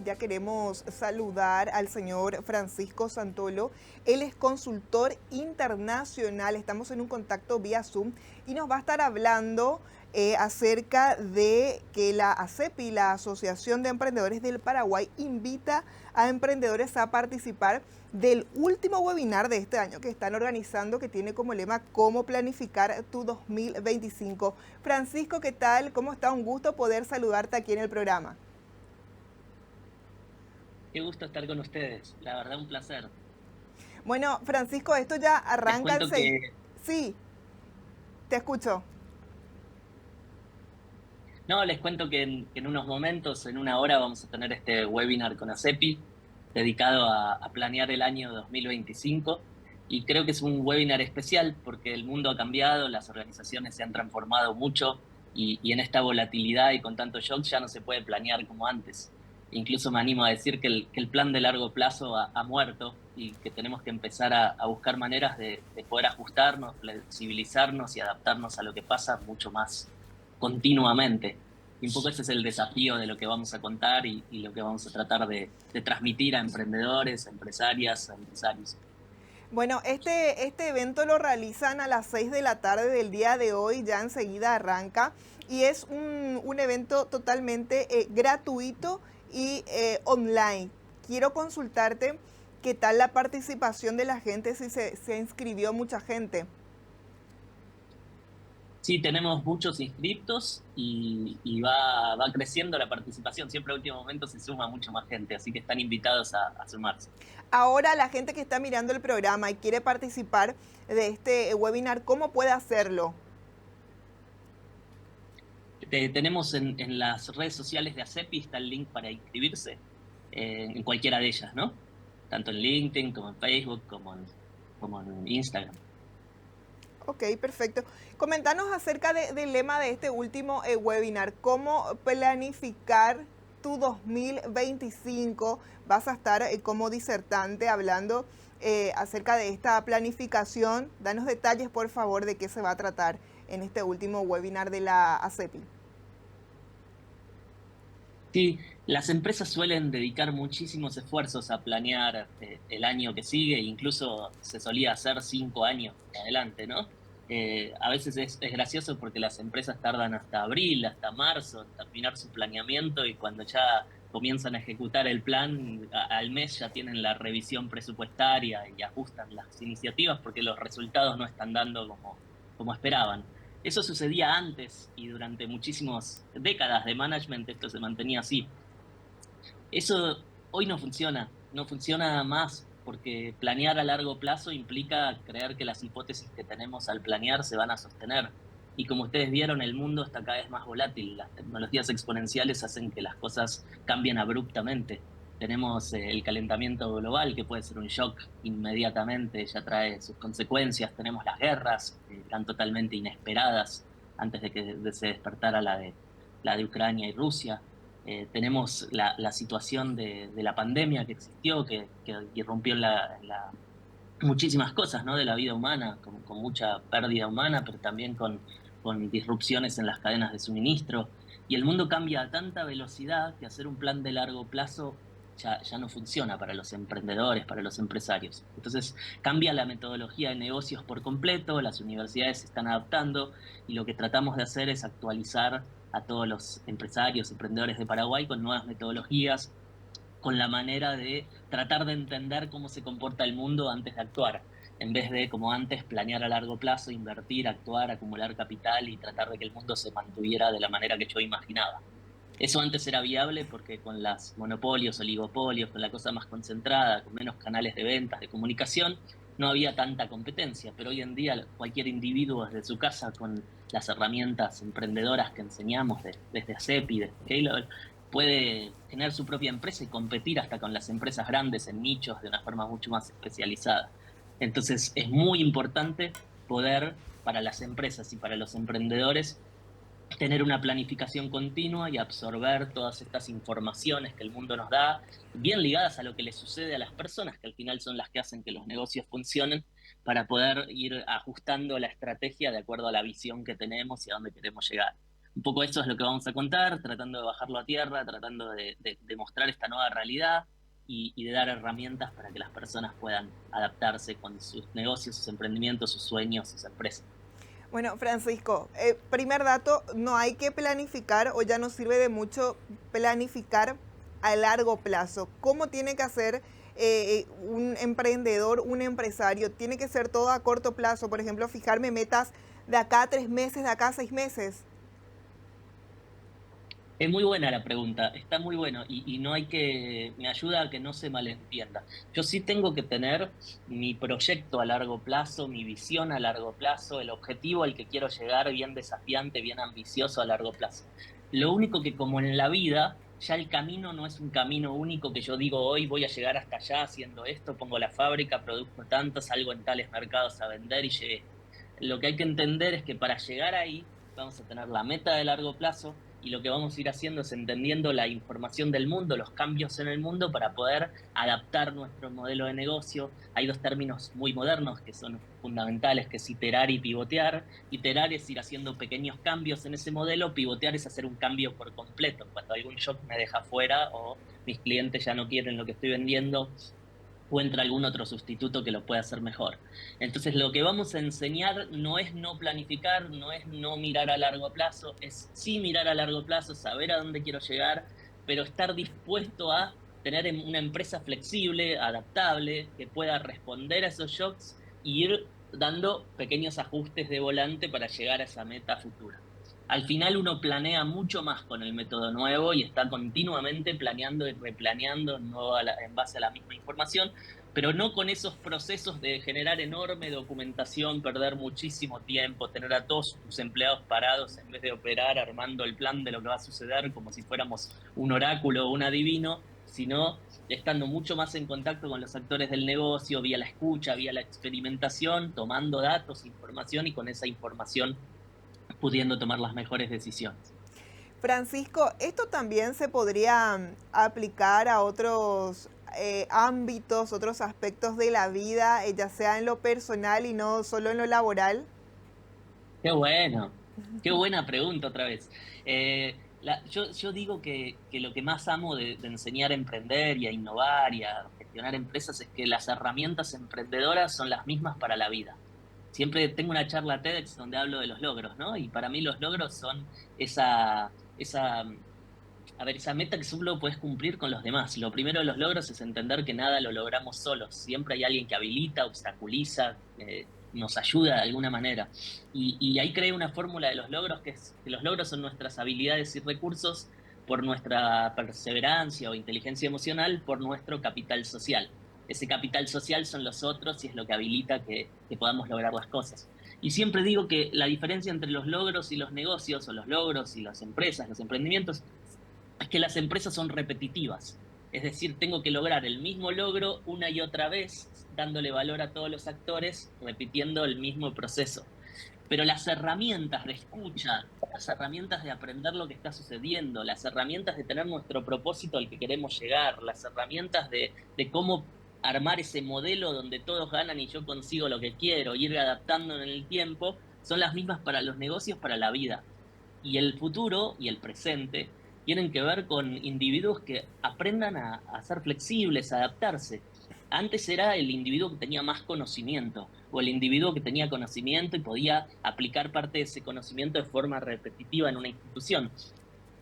ya queremos saludar al señor Francisco Santolo. Él es consultor internacional, estamos en un contacto vía Zoom y nos va a estar hablando acerca de que la ACEPI, la Asociación de Emprendedores del Paraguay, invita a emprendedores a participar del último webinar de este año que están organizando, que tiene como lema "Cómo planificar tu 2025". Francisco, ¿qué tal? ¿Cómo está? Un gusto poder saludarte aquí en el programa. Qué gusto estar con ustedes, la verdad un placer. Bueno, Francisco, esto ya Les arranca el cuento 6. que, Sí, te escucho. no, les cuento que en unos momentos, en una hora, vamos a tener este webinar con ACEPI dedicado a planear el año 2025 y creo que es un webinar especial porque el mundo ha cambiado, las organizaciones se han transformado mucho y en esta volatilidad y con tanto shock ya no se puede planear como antes. Incluso me animo a decir que el plan de largo plazo ha muerto y que tenemos que empezar a buscar maneras de poder ajustarnos, flexibilizarnos y adaptarnos a lo que pasa mucho más continuamente. Y un poco ese es el desafío de lo que vamos a contar y lo que vamos a tratar de transmitir a emprendedores, a empresarias, a empresarios. Bueno, este evento lo realizan a las 6 de la tarde del día de hoy, ya enseguida arranca, y es un evento totalmente gratuito y online. Quiero consultarte qué tal la participación de la gente, si se inscribió mucha gente. Sí, tenemos muchos inscriptos y va creciendo la participación. Siempre a último momento se suma mucho más gente, así que están invitados a sumarse. Ahora, la gente que está mirando el programa y quiere participar de este webinar, ¿cómo puede hacerlo? Tenemos en las redes sociales de ACEPI está el link para inscribirse en cualquiera de ellas, ¿no? Tanto en LinkedIn como en Facebook como en Instagram. Ok, perfecto. Comentanos acerca del lema de este último webinar, cómo planificar tu 2025. Vas a estar como disertante hablando acerca de esta planificación. Danos detalles, por favor, de qué se va a tratar en este último webinar de la ACEPI. Sí, las empresas suelen dedicar muchísimos esfuerzos a planear el año que sigue, incluso se solía hacer 5 años adelante, ¿no? A veces es gracioso porque las empresas tardan hasta abril, hasta marzo en terminar su planeamiento y cuando ya comienzan a ejecutar el plan, al mes ya tienen la revisión presupuestaria y ajustan las iniciativas porque los resultados no están dando como esperaban. Eso sucedía antes y durante muchísimas décadas de management esto se mantenía así. Eso hoy no funciona más porque planear a largo plazo implica creer que las hipótesis que tenemos al planear se van a sostener. Y como ustedes vieron, el mundo está cada vez más volátil. Las tecnologías exponenciales hacen que las cosas cambien abruptamente. Tenemos el calentamiento global, que puede ser un shock inmediatamente, ya trae sus consecuencias. Tenemos las guerras, que eran totalmente inesperadas antes de que se despertara la de Ucrania y Rusia. Tenemos la situación de la pandemia que existió, que irrumpió muchísimas cosas, ¿no? De la vida humana, con mucha pérdida humana, pero también con disrupciones en las cadenas de suministro. Y el mundo cambia a tanta velocidad que hacer un plan de largo plazo ya no funciona para los emprendedores, para los empresarios. Entonces cambia la metodología de negocios por completo, las universidades se están adaptando y lo que tratamos de hacer es actualizar a todos los empresarios, emprendedores de Paraguay con nuevas metodologías, con la manera de tratar de entender cómo se comporta el mundo antes de actuar, en vez de, como antes, planear a largo plazo, invertir, actuar, acumular capital y tratar de que el mundo se mantuviera de la manera que yo imaginaba. Eso antes era viable porque con los monopolios, oligopolios, con la cosa más concentrada, con menos canales de ventas, de comunicación, no había tanta competencia, pero hoy en día cualquier individuo desde su casa con las herramientas emprendedoras que enseñamos desde ACEPI, desde Scalable, puede tener su propia empresa y competir hasta con las empresas grandes en nichos de una forma mucho más especializada. Entonces es muy importante poder, para las empresas y para los emprendedores, tener una planificación continua y absorber todas estas informaciones que el mundo nos da, bien ligadas a lo que le sucede a las personas, que al final son las que hacen que los negocios funcionen, para poder ir ajustando la estrategia de acuerdo a la visión que tenemos y a dónde queremos llegar. Un poco eso es lo que vamos a contar, tratando de bajarlo a tierra, tratando de mostrar esta nueva realidad y de dar herramientas para que las personas puedan adaptarse con sus negocios, sus emprendimientos, sus sueños, sus empresas. Bueno, Francisco, primer dato, no hay que planificar o ya no sirve de mucho planificar a largo plazo. ¿Cómo tiene que hacer un emprendedor, un empresario? Tiene que ser todo a corto plazo, por ejemplo, fijarme metas de acá a 3 meses, de acá a 6 meses. Es muy buena la pregunta, está muy bueno y no hay me ayuda a que no se malentienda. Yo sí tengo que tener mi proyecto a largo plazo, mi visión a largo plazo, el objetivo al que quiero llegar bien desafiante, bien ambicioso a largo plazo. Lo único que como en la vida, ya el camino no es un camino único que yo digo hoy voy a llegar hasta allá haciendo esto, pongo la fábrica, produzco tanto, salgo en tales mercados a vender y llegué. Lo que hay que entender es que para llegar ahí vamos a tener la meta de largo plazo y lo que vamos a ir haciendo es entendiendo la información del mundo, los cambios en el mundo para poder adaptar nuestro modelo de negocio. Hay dos términos muy modernos que son fundamentales, que es iterar y pivotear. Iterar es ir haciendo pequeños cambios en ese modelo, pivotear es hacer un cambio por completo. Cuando algún shock me deja fuera o mis clientes ya no quieren lo que estoy vendiendo, o entra algún otro sustituto que lo pueda hacer mejor. Entonces, lo que vamos a enseñar no es no planificar, no es no mirar a largo plazo, es sí mirar a largo plazo, saber a dónde quiero llegar, pero estar dispuesto a tener una empresa flexible, adaptable, que pueda responder a esos shocks y ir dando pequeños ajustes de volante para llegar a esa meta futura. Al final uno planea mucho más con el método nuevo y está continuamente planeando y replaneando no en base a la misma información, pero no con esos procesos de generar enorme documentación, perder muchísimo tiempo, tener a todos tus empleados parados en vez de operar armando el plan de lo que va a suceder como si fuéramos un oráculo o un adivino, sino estando mucho más en contacto con los actores del negocio, vía la escucha, vía la experimentación, tomando datos, información y con esa información pudiendo tomar las mejores decisiones. Francisco, esto también se podría aplicar a otros ámbitos, otros aspectos de la vida, ya sea en lo personal y no solo en lo laboral. Qué bueno, qué buena pregunta otra vez. Yo digo que lo que más amo de enseñar a emprender y a innovar y a gestionar empresas es que las herramientas emprendedoras son las mismas para la vida. Siempre tengo una charla TEDx donde hablo de los logros, ¿no? Y para mí los logros son esa esa meta que solo puedes cumplir con los demás. Lo primero de los logros es entender que nada lo logramos solos. Siempre hay alguien que habilita, obstaculiza, nos ayuda de alguna manera. Y ahí creé una fórmula de los logros, que es que los logros son nuestras habilidades y recursos por nuestra perseverancia o inteligencia emocional, por nuestro capital social. Ese capital social son los otros y es lo que habilita que podamos lograr las cosas. Y siempre digo que la diferencia entre los logros y los negocios, o los logros y las empresas, los emprendimientos, es que las empresas son repetitivas. Es decir, tengo que lograr el mismo logro una y otra vez, dándole valor a todos los actores, repitiendo el mismo proceso. Pero las herramientas de escucha, las herramientas de aprender lo que está sucediendo, las herramientas de tener nuestro propósito al que queremos llegar, las herramientas de cómo armar ese modelo donde todos ganan y yo consigo lo que quiero, ir adaptando en el tiempo, son las mismas para los negocios, para la vida. Y el futuro y el presente tienen que ver con individuos que aprendan a ser flexibles, a adaptarse. Antes era el individuo que tenía más conocimiento o el individuo que tenía conocimiento y podía aplicar parte de ese conocimiento de forma repetitiva en una institución.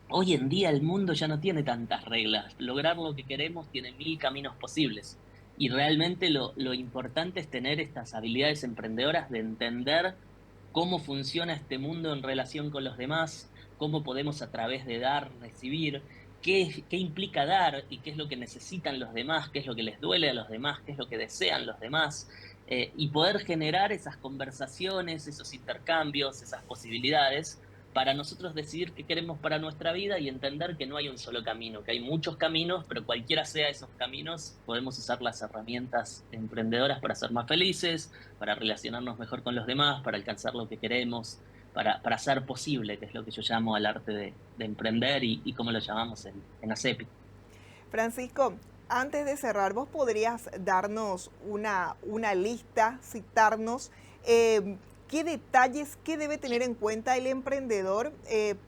Hoy en día el mundo ya no tiene tantas reglas. Lograr lo que queremos tiene mil caminos posibles. Y realmente lo importante es tener estas habilidades emprendedoras de entender cómo funciona este mundo en relación con los demás, cómo podemos a través de dar, recibir, qué implica dar y qué es lo que necesitan los demás, qué es lo que les duele a los demás, qué es lo que desean los demás, y poder generar esas conversaciones, esos intercambios, esas posibilidades para nosotros decidir qué queremos para nuestra vida y entender que no hay un solo camino, que hay muchos caminos, pero cualquiera sea esos caminos, podemos usar las herramientas emprendedoras para ser más felices, para relacionarnos mejor con los demás, para alcanzar lo que queremos, para ser posible, que es lo que yo llamo al arte de emprender y como lo llamamos en ASEPI. Francisco, antes de cerrar, ¿vos podrías darnos una lista, citarnos ¿qué detalles, qué debe tener en cuenta el emprendedor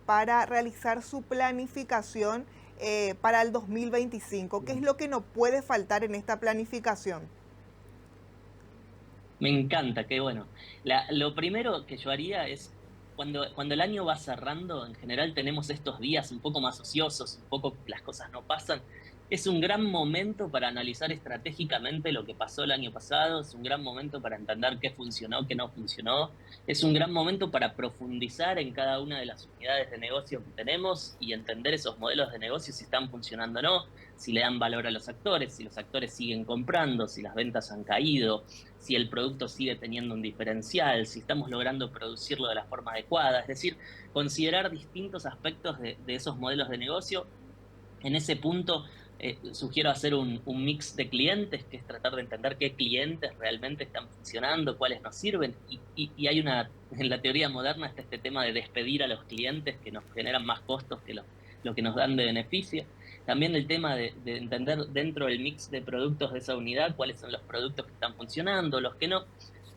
para realizar su planificación para el 2025? ¿Qué es lo que no puede faltar en esta planificación? Me encanta, qué bueno. Lo primero que yo haría es, cuando el año va cerrando, en general tenemos estos días un poco más ociosos, un poco las cosas no pasan. Es un gran momento para analizar estratégicamente lo que pasó el año pasado, es un gran momento para entender qué funcionó, qué no funcionó, es un gran momento para profundizar en cada una de las unidades de negocio que tenemos y entender esos modelos de negocio si están funcionando o no, si le dan valor a los actores, si los actores siguen comprando, si las ventas han caído, si el producto sigue teniendo un diferencial, si estamos logrando producirlo de la forma adecuada, es decir, considerar distintos aspectos de esos modelos de negocio. En ese punto, sugiero hacer un mix de clientes, que es tratar de entender qué clientes realmente están funcionando, cuáles nos sirven, y hay en la teoría moderna está este tema de despedir a los clientes que nos generan más costos que lo que nos dan de beneficio. También el tema de entender dentro del mix de productos de esa unidad cuáles son los productos que están funcionando, los que no.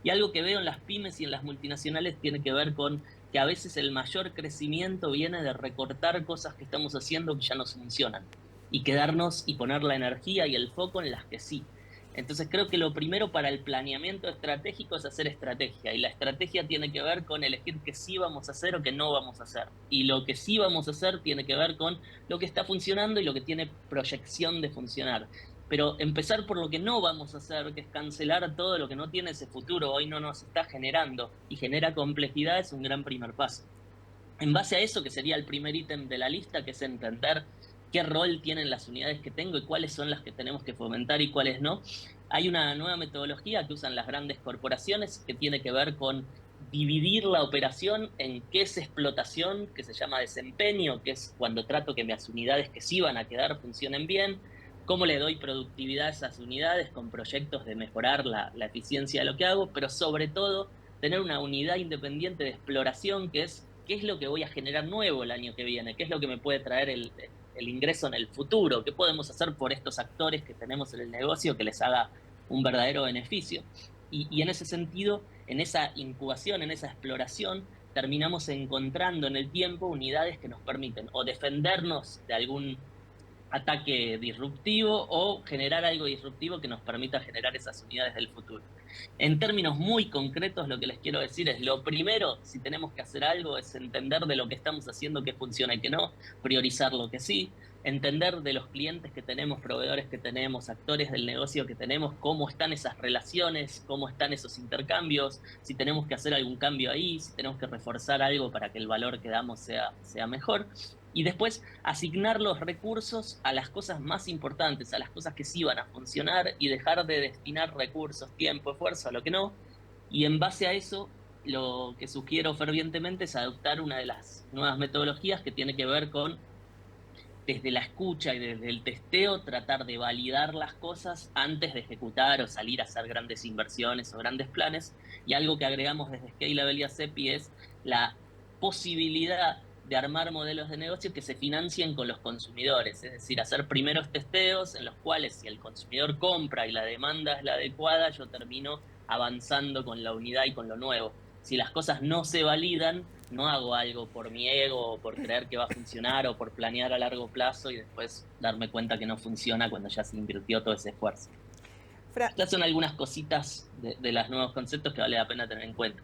Y algo que veo en las pymes y en las multinacionales tiene que ver con que a veces el mayor crecimiento viene de recortar cosas que estamos haciendo que ya no funcionan y quedarnos y poner la energía y el foco en las que sí. Entonces creo que lo primero para el planeamiento estratégico es hacer estrategia, y la estrategia tiene que ver con elegir qué sí vamos a hacer o qué no vamos a hacer. Y lo que sí vamos a hacer tiene que ver con lo que está funcionando y lo que tiene proyección de funcionar. Pero empezar por lo que no vamos a hacer, que es cancelar todo lo que no tiene ese futuro, hoy no nos está generando y genera complejidad, es un gran primer paso. En base a eso, que sería el primer ítem de la lista, que es entender qué rol tienen las unidades que tengo y cuáles son las que tenemos que fomentar y cuáles no, hay una nueva metodología que usan las grandes corporaciones que tiene que ver con dividir la operación en qué es explotación, que se llama desempeño, que es cuando trato que mis unidades que sí van a quedar funcionen bien, cómo le doy productividad a esas unidades con proyectos de mejorar la eficiencia de lo que hago, pero sobre todo tener una unidad independiente de exploración, que es qué es lo que voy a generar nuevo el año que viene, qué es lo que me puede traer el ingreso en el futuro, qué podemos hacer por estos actores que tenemos en el negocio que les haga un verdadero beneficio. Y en ese sentido, en esa incubación, en esa exploración, terminamos encontrando en el tiempo unidades que nos permiten o defendernos de algún ataque disruptivo o generar algo disruptivo que nos permita generar esas unidades del futuro. En términos muy concretos, lo que les quiero decir es, lo primero, si tenemos que hacer algo, es entender de lo que estamos haciendo qué funciona y qué no, priorizar lo que sí, entender de los clientes que tenemos, proveedores que tenemos, actores del negocio que tenemos, cómo están esas relaciones, cómo están esos intercambios, si tenemos que hacer algún cambio ahí, si tenemos que reforzar algo para que el valor que damos sea mejor. Y después asignar los recursos a las cosas más importantes, a las cosas que sí van a funcionar, y dejar de destinar recursos, tiempo, esfuerzo a lo que no. Y en base a eso, lo que sugiero fervientemente es adoptar una de las nuevas metodologías que tiene que ver con, desde la escucha y desde el testeo, tratar de validar las cosas antes de ejecutar o salir a hacer grandes inversiones o grandes planes. Y algo que agregamos desde Scalable y ACEPI es la posibilidad de armar modelos de negocio que se financien con los consumidores, es decir, hacer primeros testeos en los cuales, si el consumidor compra y la demanda es la adecuada, yo termino avanzando con la unidad y con lo nuevo. Si las cosas no se validan, no hago algo por mi ego o por creer que va a funcionar o por planear a largo plazo y después darme cuenta que no funciona cuando ya se invirtió todo ese esfuerzo. Fra- Estas son algunas cositas de los nuevos conceptos que vale la pena tener en cuenta.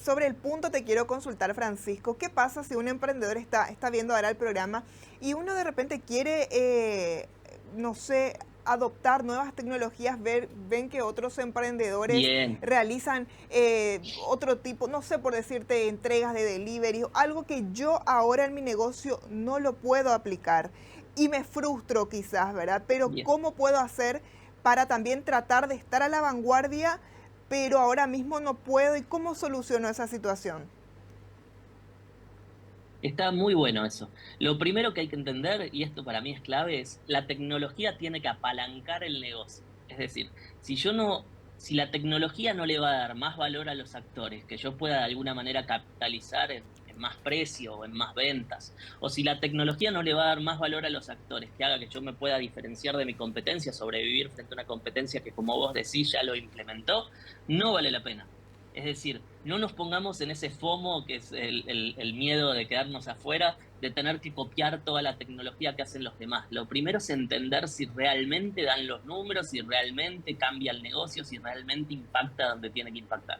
Sobre el punto te quiero consultar, Francisco, ¿qué pasa si un emprendedor está viendo ahora el programa y uno de repente quiere, no sé, adoptar nuevas tecnologías, ven que otros emprendedores Bien, realizan otro tipo, no sé, por decirte, entregas de delivery, algo que yo ahora en mi negocio no lo puedo aplicar y me frustro quizás, ¿verdad? Pero bien. ¿cómo puedo hacer para también tratar de estar a la vanguardia, pero ahora mismo no puedo? ¿Y cómo soluciono esa situación? Está muy bueno eso. Lo primero que hay que entender, y esto para mí es clave, es la tecnología tiene que apalancar el negocio. Es decir, si la tecnología no le va a dar más valor a los actores, que yo pueda de alguna manera capitalizar en más precio o en más ventas, o si la tecnología no le va a dar más valor a los actores, que haga que yo me pueda diferenciar de mi competencia, sobrevivir frente a una competencia que, como vos decís, ya lo implementó, no vale la pena. Es decir, no nos pongamos en ese FOMO, que es el miedo de quedarnos afuera, de tener que copiar toda la tecnología que hacen los demás. Lo primero es entender si realmente dan los números, si realmente cambia el negocio, si realmente impacta donde tiene que impactar.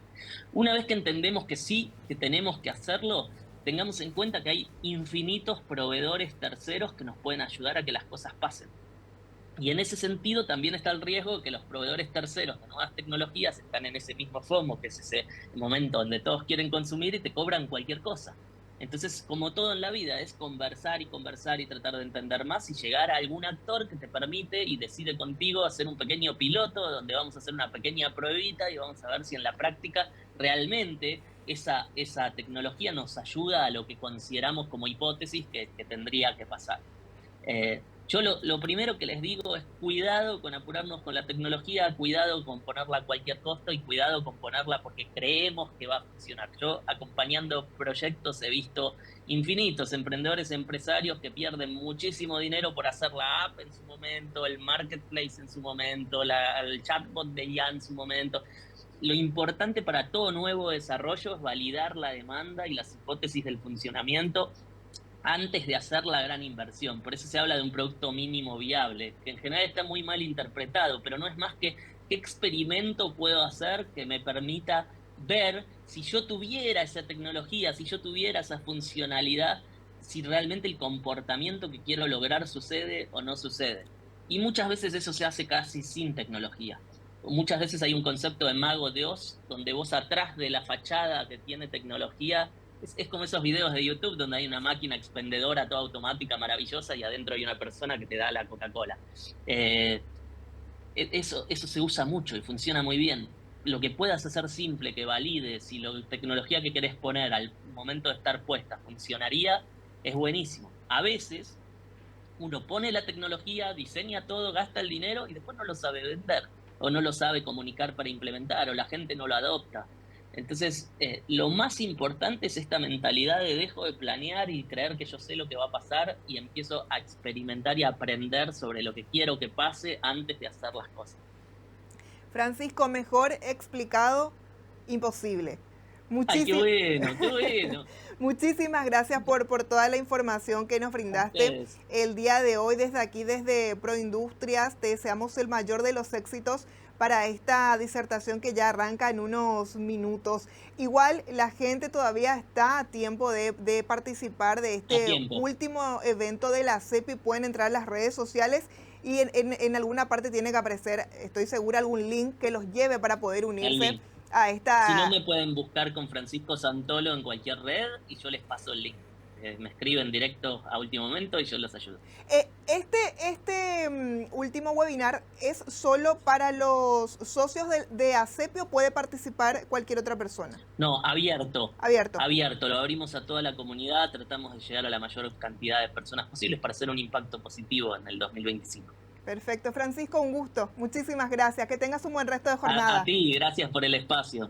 Una vez que entendemos que sí, que tenemos que hacerlo, tengamos en cuenta que hay infinitos proveedores terceros que nos pueden ayudar a que las cosas pasen. Y en ese sentido también está el riesgo que los proveedores terceros de nuevas tecnologías están en ese mismo FOMO, que es ese momento donde todos quieren consumir y te cobran cualquier cosa. Entonces, como todo en la vida, es conversar y tratar de entender más y llegar a algún actor que te permite y decide contigo hacer un pequeño piloto donde vamos a hacer una pequeña pruebita y vamos a ver si en la práctica realmente esa tecnología nos ayuda a lo que consideramos como hipótesis que tendría que pasar. Yo lo primero que les digo es cuidado con apurarnos con la tecnología, cuidado con ponerla a cualquier costo y cuidado con ponerla porque creemos que va a funcionar. Yo acompañando proyectos he visto infinitos emprendedores, empresarios que pierden muchísimo dinero por hacer la app en su momento, el marketplace en su momento, el chatbot de ya en su momento. Lo importante para todo nuevo desarrollo es validar la demanda y las hipótesis del funcionamiento antes de hacer la gran inversión. Por eso se habla de un producto mínimo viable, que en general está muy mal interpretado, pero no es más que qué experimento puedo hacer que me permita ver si yo tuviera esa tecnología, si yo tuviera esa funcionalidad, si realmente el comportamiento que quiero lograr sucede o no sucede. Y muchas veces eso se hace casi sin tecnología. Muchas veces hay un concepto de mago de Oz, donde vos atrás de la fachada que tiene tecnología es como esos videos de YouTube donde hay una máquina expendedora toda automática maravillosa y adentro hay una persona que te da la Coca-Cola. Eh, eso se usa mucho y funciona muy bien. Lo que puedas hacer simple, que valide si la tecnología que querés poner al momento de estar puesta funcionaría, es buenísimo. A veces uno pone la tecnología, diseña todo, gasta el dinero y después no lo sabe vender o no lo sabe comunicar para implementar o la gente no lo adopta. Entonces, lo más importante es esta mentalidad de dejo de planear y creer que yo sé lo que va a pasar y empiezo a experimentar y a aprender sobre lo que quiero que pase antes de hacer las cosas. Francisco, mejor explicado, imposible. ¡Ay, qué Muchísimas, bueno, qué bueno! muchísimas gracias por toda la información que nos A brindaste ustedes. el día de hoy. Desde aquí, desde Proindustrias, te deseamos el mayor de los éxitos para esta disertación que ya arranca en unos minutos. Igual la gente todavía está a tiempo de participar de A este tiempo. último evento de la CEPI. Pueden entrar a las redes sociales y en alguna parte tiene que aparecer, estoy segura, algún link que los lleve para poder El unirse link. a Si no, esta. me pueden buscar con Francisco Santolo en cualquier red y yo les paso el link. Me escriben directo a último momento y yo los ayudo. Este último webinar es solo para los socios de ACEPI o puede participar cualquier otra persona. No, abierto. Abierto. Abierto, lo abrimos a toda la comunidad, tratamos de llegar a la mayor cantidad de personas posibles para hacer un impacto positivo en el 2025. Perfecto, Francisco, un gusto. Muchísimas gracias. Que tengas un buen resto de A jornada. ti, gracias por el espacio.